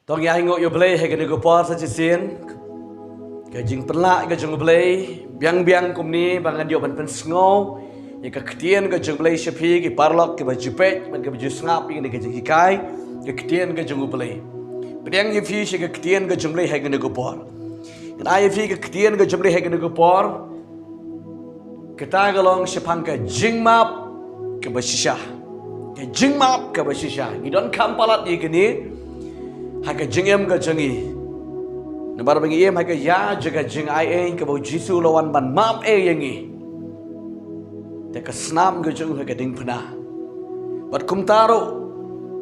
Tong ya hingo yo blay he gani go por sa chisien. Ka jing penla ga jung blay biang kumni bangan yo ban pen sngo. Ya ka ktien ga jung blay shapi ki parlok ki ba jupet ban ka ju snap ni ga jing hikai ka ktien ga jung blay. Priang ye fi shi ka ktien ga jung blay he gani go por. Dan ai fi ka ktien ga jung blay he gani go por. Kita galong shapang ka jing map ka ba shisha. Ka jing map ka ba shisha. Ni don kam palat ye gani. Haka jingem ka jangi. Nabar bangi em haka ya jaga jing ai e ka bau jisu lawan ban map e yangi. Te ka snam ka jung haka ding pna. Bat kum taro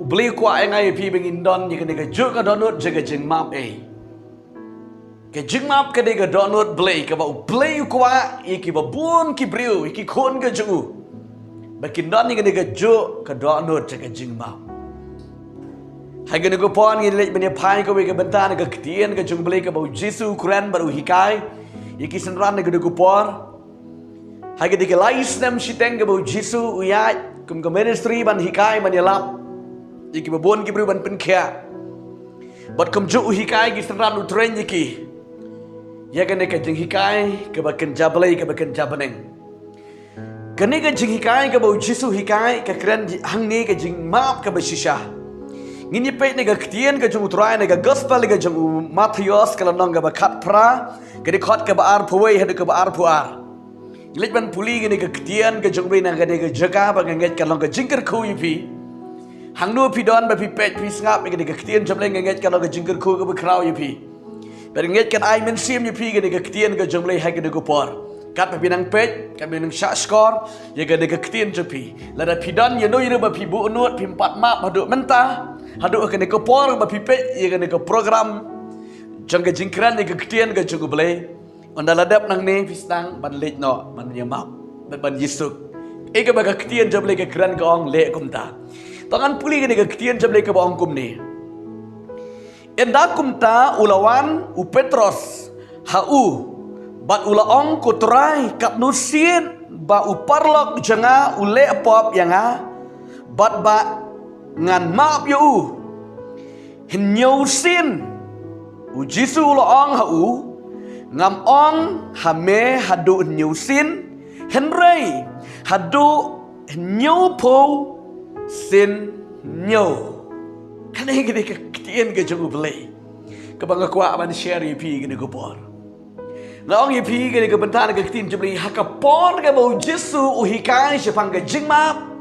ubli kwa e ngai pi bangi don ni ka juk ka donut jaga jing map e. Ka jing map ka de ka donut blay ka bau blay kwa e ki ba bun ki briu ki khon ka jungu. Bakin don ni ka juk ka donut jaga jing map. Hai gani ko pon ngi lej bani pai ko we ka bentan ka ktien ka jung blay ka bau jisu kuran baru hikai iki senran ga ko por hai gani ka lais nam shiteng ka bau jisu uya kum ka ministry ban hikai ban yalap iki babon ki bru ban pen kya bat kum ju hikai ki senran utren iki ya gani ka jing hikai ka bakan jablay ka bakan jabaneng gani ka jing hikai ka bau jisu hikai ka kran hang ni ka jing map ka bashisha Ngini pe nega ktien ka jung utrai nega gospel nega jung Matthias kala nong ba khat pra kadi khot ka ba ar phoi hadu ka ba ar phuar lej ban puli ngini ka ktien ka jung bina ka nega jaga ba nget ka long ka jingker khu pi hang no pi don ba pi pet pi ngap nega ka ktien jom le nget ka long ka jingker khu ka ba krau pi ber nget kan ai men sim pi ka nega ktien ka jung le ha ka nega por kat pa pinang pet ka pinang sha skor ye ka nega ktien jopi la da pi don ye no ye ba pi bu nut pi empat map hadu mentah Hadu akan neko por ba pipe ye kan neko program jangga jingkran ye ketian ga jugu blay onda ladap nang ne pisang ban lej no ban yamap ban yisuk e ga ba ketian jable ga kran ga ong le kumta tangan puli ga ne ketian jable ka ba ong kum ne enda kumta ulawan u petros hau bat ula ong kutrai kat nusien ba u parlok janga u le pop yanga bat ba ngan map yo hin nhau sin u jisu lo ong ha u ngam ong ha me hadu nhau sin hen rei hadu nhau po sin nhau kan ai gede ka tien ga jogu blay ka bang kwa ban share pi gede ko por na ong pi gede ka bentan ga tin jubli ha ka por ga bo jisu u hikai shapang ga jingmap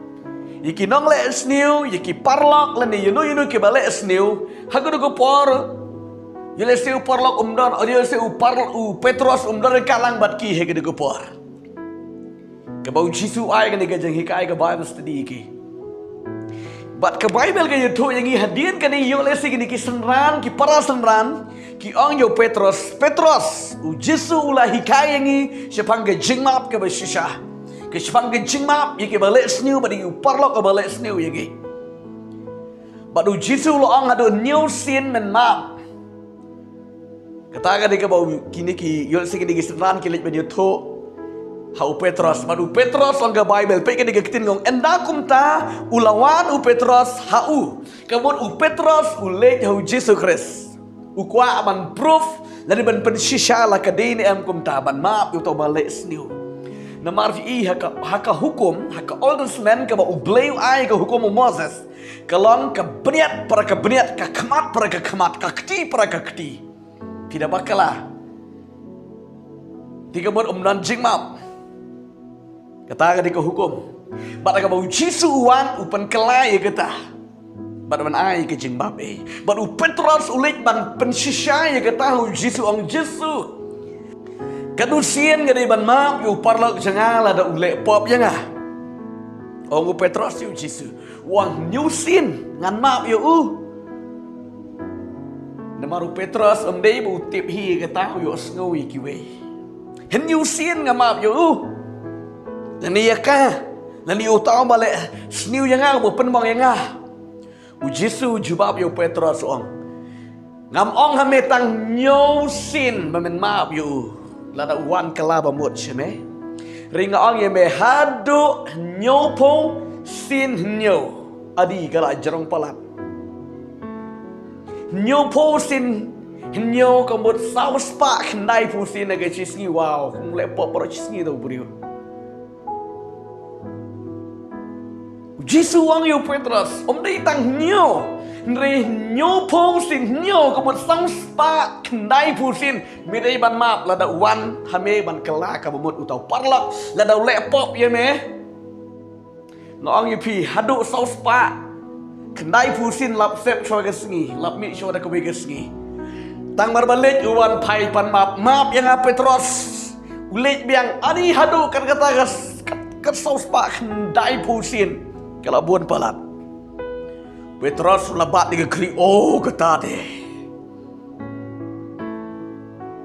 Iki nong le sniu, iki parlok lani yunu ki bale sniu. Hagu dugu por. Yule sniu parlok umdon, or yule sniu parlok Petros umdon kalang bat ki hege dugu por. Kabau jisu ai gani gajang hikai ka Bible study iki. Bat ka Bible ka yuto yang i hadian kani yule si gini ki senran ki para senran ki ong yo Petros. Petros u jisu ula hikai yang i sepang ka jingmap ka bashisha. Kishpang kencing map, yaki balik sniu, badi uparlok ke balik sniu yaki. Badu jisu lo ang hadu new sin men map. Katakan dia bau kini ki yul sing ni giseran kilit badi to. Hau Petros, badu Petros ang ke Bible, pe kini kitin ngong endakum ta ulawan u Petros hau. Kemudian u Petros ulek hau Yesus Kristus. Ukwa ban proof, lani ban pensisha la kadini am kum ta ban map yu to balik sniu. Na marfi haka hukum haka Old Testament ka ba ublay ay ka hukum Moses kalong ka beniat para ka beniat ka kemat para ka kemat ka kti para ka kti tidak bakalah tiga buat umdan jingmap kata ka di ka hukum bata ka ba jisu uwan upan kelai kata bata ban ay ka jingmap bata u Petros ulit ban pensisya kata hu jisu ang jisu Kadusian gani ban map yu parlok jangala da ule pop yanga. Ongu Petros yu jisu. Wang nyusin ngan map yu Namaru Petros amdei bu tip hi kata yu sngowi kiwe. Hen nyusin ngan map yu Nani yaka. Nani utau bale sniu yanga bu penbang yanga. U jisu jubab yu Petros ong. Ngam ong hametang nyusin bamen map yu Lada uwan kalaba mut sheme. Ringa ong ye me hadu nyopo sin nyo. Adi kala jarong palat. nyo posin nyo kamut saus pa kendai posin na chisngi wow kung lepo pero chisngi daw brio Jisu wang yo Petrus dai tang nyo Nre nyo posin nyo kamut saus pa kendai posin midai ban map lada wan hame ban kala kamut utau parlak lada lepo ye me Noong yupi hadu saus pa kendai pusin lap sep choy kesngi lap mi choy da kowe kesngi tang marbalik uwan pai pan map yang Petros ulit biang ani hadu kan kata kat saus pa kendai pusin kalau buan palat Petros labat di kri oh kata deh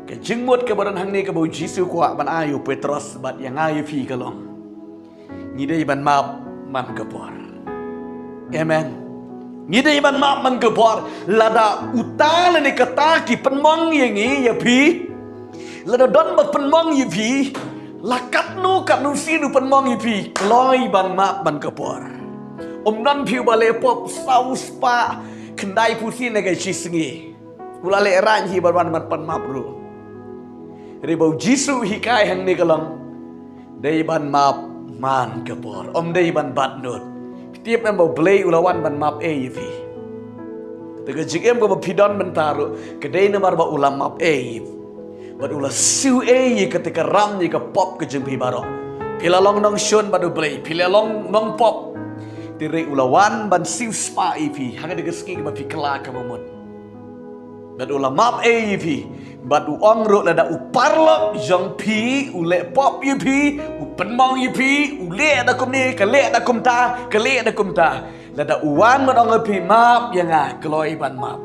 ke jengmut ke badan hang ni ke bau Jisu kuat ban ayu Petros bat yang ayu pi kalong ngidai ban map man kepor amen ngidai ban map man kepor lada utala ni kata ki penmong yang ya pi lada don ba penmong ya pi lakat nu kat nu si nu penmong ya pi loi ban map man kepor nan piu bale pop saus pa kendai pusi na ga chisngi ulale ran hi ban pan map ru ribau Jisu hikai hang ni kalang dai ban map man kepor dai ban bat nut tiap nan bau blay ulawan ban map yifi tega jigem ko pidon bentaru kedai nomor ba ulam map bat ula siu ketika ram ni ke pop ke jempi baro pila long nong shon badu blay pila long nong pop tiri ulawan ban siu spa yifi hanga de geski ba pikela ka momot bat ulam map yifi bat uang ro lada uparlok jong pi ule pop yifi penmong yipi ule ada kum ni kale ada kum ta lada uwan madong pi map yang kloi ban map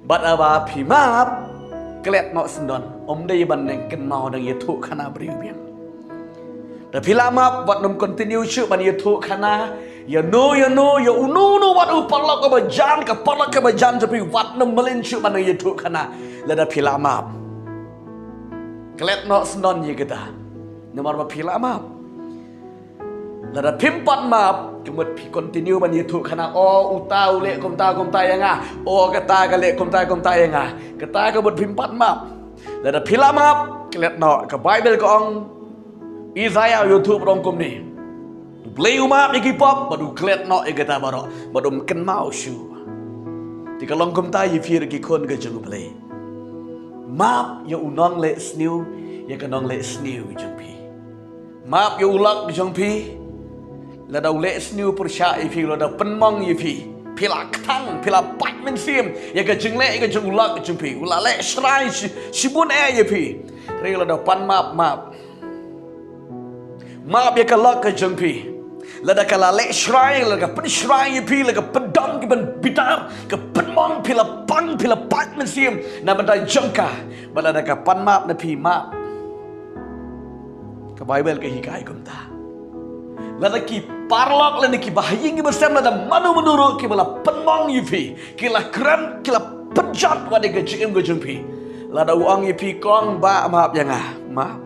bat aba pi map klet no sendon dai ban neng ken mau dang yetu khana briu biang da pila map bat num continue chu ban yetu khana ya no ya unu wat upalak ka jan ka palak ka jan tapi wat num melin chu ban yetu khana lada pila map Kelet no senon ye kita. Nomor ba pila map. Lada pimpat map kemut pi continue ban yetu kana uta ule komta yang kata kale komta yang kata kebut pimpat map. Lada pila map kelet no ke Bible ko ong Isaiah YouTube rong kum ni. Blay map iki pop badu kelet no e kata baro badum ken mau shu. Tika long komta ye fir ki kon ke jeng blay. Map ya unong le sniu ya kanong le sniu jengpi map ya ulak jengpi lada le sniu persya ifi lada penmong ifi pila kang pila pat men sim ya ka jeng le ka jeng ulak jengpi ulale shrai shibun ifi re lada pan map ya ka lak ka jengpi lada kala le shrai lada pen shrai ifi lada pedam ki ban bitar ka penmong pila pat men sim na bandai jengka balada ka pan map na pi map ka Bible ka hikai kumta lada ki parlok lada ki bahaying ki bersam lada manu menurut ki bala penmong yipi kila kran kila penjat wade ka jim ka jumpi lada uang yipi kong ba map yang map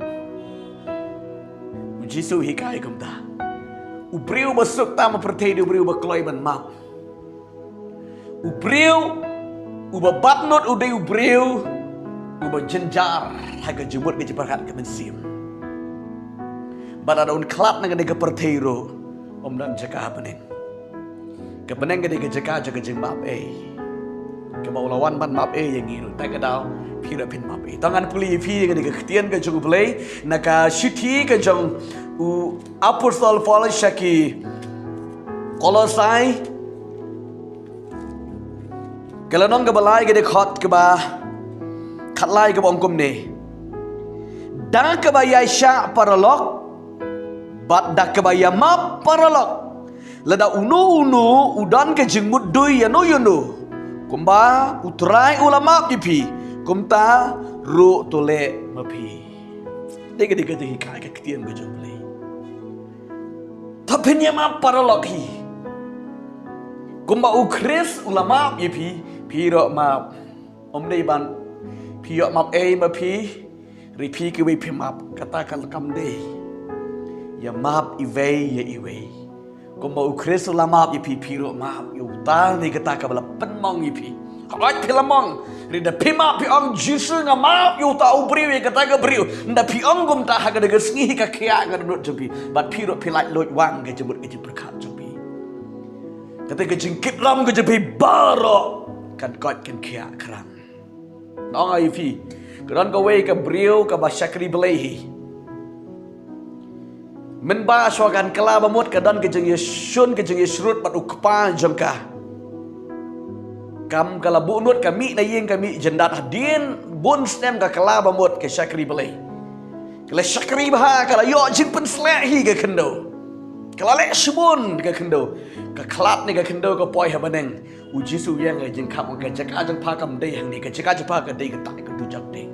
Jisu hikai kumta ubriu masuk tama pertei ubriu bakloi ban map ubriu uba batnot udai ubriu uba jenjar haga jumut ke jeparhat ke mensim badada un klap nang de perteiro dan jaka hapenin kepeneng ke jaka jaga jeng map ke baulawan ban map yang ngiru tagadau pira pin map tangan puli pi ke ketian ke jung play naka shiti ke jung apostol Paulus shaki Kolosai kalau nong kebalai ke khot ke ba khatlai ke bongkum ne da ke ba yaisha paralok bat da ke ba yamap paralok lada unu udan ke jengmut dui yano kumba utrai ulama pipi kumta ru tole mapi dege hikai ke ketian ke jumble tapi nyama paralok hi kumba ukris ulama pipi piro map dei ban pio map mapi ripi ke we map katakan kam dei ya map iwei Ko mau Kristus la maaf yipi piro maaf yu ta ni kata ka bala penmong yipi. Kalai pilamong rida pima pi ong Jisu nga maaf yu ta ubriu ye kata ka briu nda pi ong gum ta ha ka de sngi ka kya ka dot jumpi bat piro pilai lot wang ke jebut ke berkat jumpi. Kata ke jingkip lam ke jumpi baro kan God kan kya kram. Nong yipi Kedan ka wei ka briu ka ba syakri belehi. Men ba swagan kala bamut kedan ke jeng yesun ke jeng yesrut pat ukpa jengka. Kam kala bunut kami na yeng kami jendat hadin bun stem ka kala bamut ke syakri belehi. Kala syakri bah kala yo jin pen slehi ke kendo. Kala le shibun ke kendo. Ka klap ni ke kendo ka poi ha baneng. Uji su yang ke jeng kam ka jaka jeng pa kam dei hang ni ka jaka jeng pa ka dei ka tak ka tu jak dei.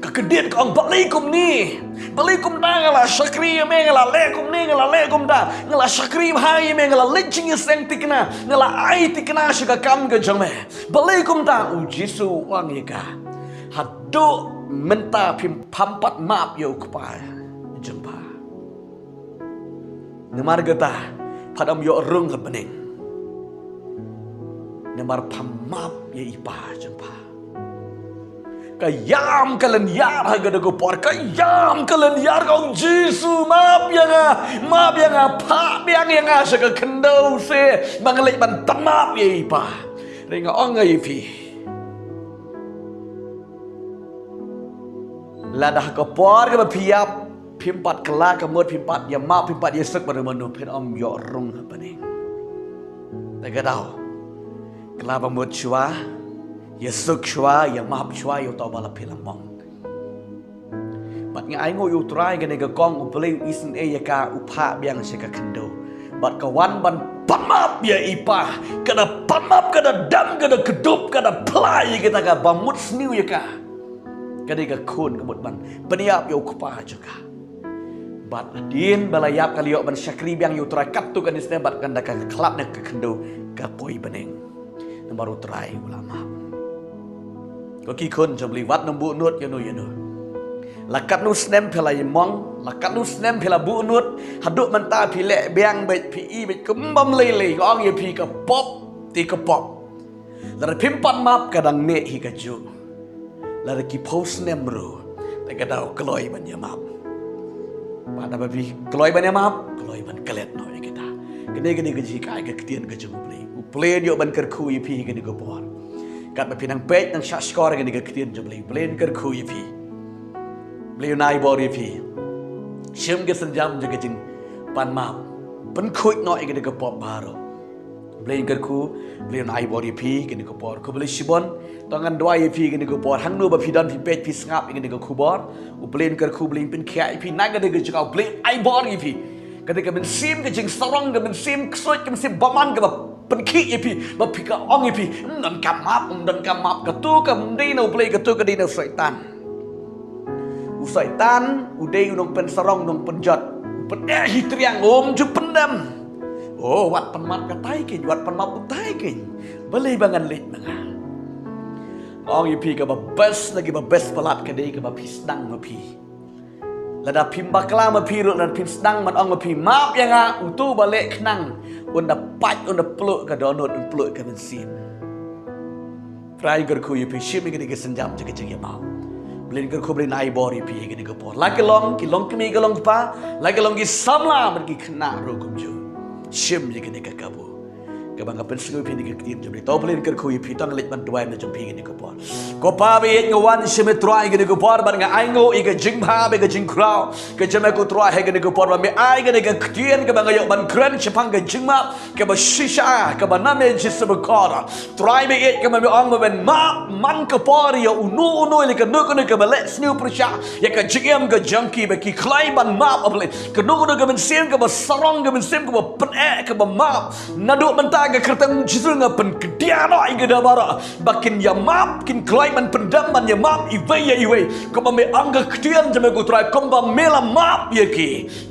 Kekedit kong balikum ni balikum da ngala syakri me ngala lekum ni ngala lekum da ngala syakri hai me ngala lecing seng tikna ngala ai tikna syaka kam ke jame balikum da ujisu wang yeka hadu menta pim pampat map yo kupa jempa nemar geta padam yo rung ke bening nemar pamap ye ipa jempa Kayam kalian yar harga dagu por kayam kalian yar kau Jisu maaf yang apa yang asal kendau se bangalek ban tamap ye ipa ringa ong ye pi ladah ke por ke piap pimpat kelak kemud pimpat ya maaf pimpat ye sek pada manu pin om yo rung apa ni tak tahu kelak pemut cua Yesuk shwa ya mahap shwa yo tau bala pilamong. Bat nga aingo yo try gane ga kong upelay isen e ya ka upha biang se ka kendo. Bat kawan ban pamap ya ipa kada pamap kada dam kada kedup kada play kita ka bamut sniu ya ka. Kada ga kun kemut ban peniap yo kupa juga. Bat adin balayap kali yo ban syakri biang yo try kat tu kan isne bat kanda ka klap na ka kendo ka poi beneng. Baru try ulama. Có khi khôn trong lý vắt nông bụ nuốt yo no là cắt nút snem phela mong là cắt nút snem phela bụ nuốt hạt độ man ta phi lệ beng bệ phi y bệ cấm băm lê có ông phi cả pop ti cả pop là phim pan map cả đằng nệ hi cả chu là ki post snem ro tại cái đầu kloi ban ya map bạn đã bị kloi ban ya map kloi ban kelet nói cái này cái gì cái tiền cái chu play yo ban ker khu phi cái này có bỏ kat ba pinang page nang shot score gani ka kitian jumli blend ker khu yipi bleu nai bor yipi shim ge sanjam je jing pan map pen khuit noi gani ka pop baro blend ker khu bleu nai bor yipi gani ka por ko beli shibon tangan dua yipi gani ka por hang no ba pidan pi page pi ngap gani ka khu bor u blend ker khu blend pin kya yipi na gani ka jikau blend ai bor yipi ketika men sim ke jing sarong ke men sim ksuit ke men sim baman ke ba penki yipi ba pika ong yipi dan kamap ketu ke mdi no play ketu ke dina syaitan udai unong pen sarong nong penjat pen hitriang ju pendam oh wat penmat katai ke wat penmat utai ke beli bangan lit manga ong yipi ke ba best lagi ba best pelat ke dei ke ba pisdang mapi lada pim bakla mapi ro dan pim sedang man ong mapi map yang utu balik kenang unda pat unda peluk ke donut unda peluk ke bensin fry ger ku yipi shim ke ke senjam je ke mau blin ger ku blin ai bori pi ke ke por lagi long kemi ke long pa lagi long ki samla pergi kena ro kumju shim je ke kabu ke bangga pensiu pi ke tim je to blin ger ku yipi tang lit ban duai me jom pi ke ke por ko pa be ngawan shim try ke ke por ban nga ai ngo i ke jing ba be ke jing krau ke jeme ku try he ke por ba me ai ke kien ke bangga yo ban kren chepang ke jing ma ke ba shisha ke ba name je se ba kora try be it ke me ong ben ma man ke por yo unu le ke no ke ba let sniu prusha ya ke jingem ke junkie be ki klai ban ma able ke no ke ben sim ke ba sarong ke ben sim ke ba pen ke ba ma nadu menta ke kertang jisu nga pen ke dia no ai ke da bara bakin ya map kin klai man pendam man ya map iwe ko ba me anga ktian je me ku try kom ba mela map ye ki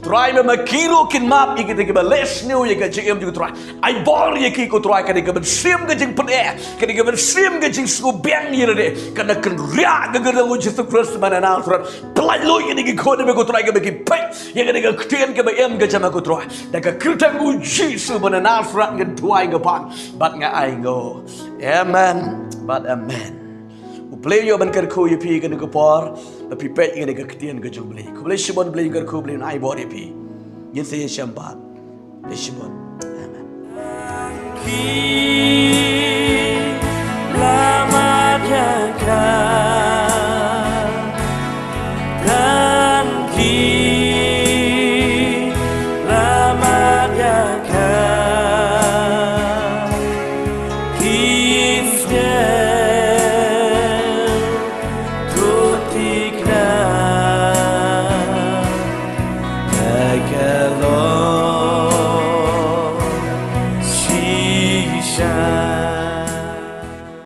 try me kilo kin map ye ke ba les new ye ke jingem ju try ai bor ye ki ko try ke ben sim ke jing pen ke ben sim ke jing su bang ye de kana kan ria ke ge de jisu Christ man na surat pelai lo ye ke ko de me ku try ke be ki pai yang ada ketian ke bayam ke jama ku troa dan ke kertang ku Yesus bana Nazareth ngan tuai gapan bat nga ai go amen but amen play yo ban kar ko yepi kan ko por la pi pe ngan ke ketian ke jong blay ku blay shibon blay kar ko blay ai bor yepi yin se shambat blay shibon amen lama jaga dan